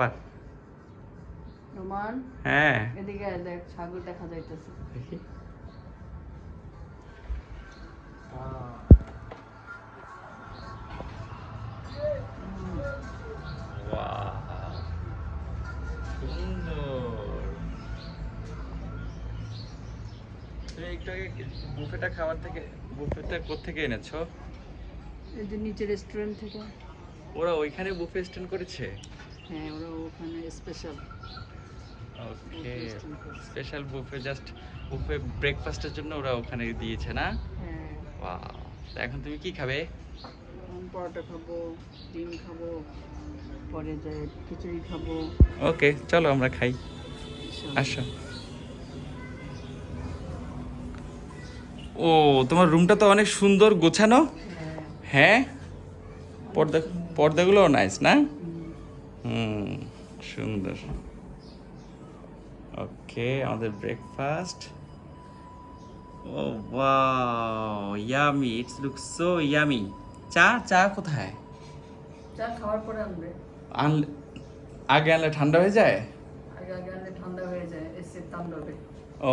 বাহ। রোমান, হ্যাঁ এদিকে আয়, দেখ ছাগল দেখা যাইতেছে। দেখি। Wow, সুন্দর। তুমি একটু আগে বুফেটা খাবার থেকে বুফেটা কোত্থেকে এনেছো? এই যে নিচে রেস্টুরেন্ট থেকে। ওরা ওইখানে বুফে স্ট্যান্ড করেছে? হ্যাঁ, ওরা ওখানে স্পেশাল ওকে, স্ট্যান্ড করছে। স্পেশাল বুফে, জাস্ট বুফে ব্রেকফাস্টের জন্য ওরা ওখানে দিয়েছে না? হ্যাঁ, ওয়াও। তো এখন তুমি কি খাবে? এখন পরোটা খাবো, ডিম খাবো, পরে যায় খিচুড়ি খাবো। ওকে, চলো আমরা খাই। ইনশাআল্লাহ। আসো। ও, তোমার রুমটা তো অনেক সুন্দর গোছানো। হ্যাঁ, হ্যাঁ, অনেক পর্দা সুন্দর। পর্দাগুলোও নাইস না? হুম, হুম, সুন্দর। ওকে, আমাদের breakfast. Oh wow, yummy, it's look so yummy. চা চা কোথায়? চা খাওয়ার পরে আনবে। আনলে আগে আনলে ঠান্ডা হয়ে যায়? আগে আগে আনলে ঠান্ডা হয়ে যায় এসির তাণ্ডবে।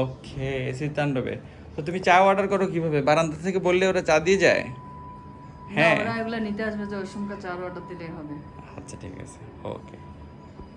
ওকে, এসির তাণ্ডবে। তো তুমি চা অর্ডার করো কিভাবে? বারান্দা থেকে বললে ওরা চা দিয়ে যায়? না, হ্যাঁ, ওরা এগুলা নিতে আসবে, যে ওই সময় চার অর্ডার দিলেই হবে। আচ্ছা ঠিক আছে, ওকে।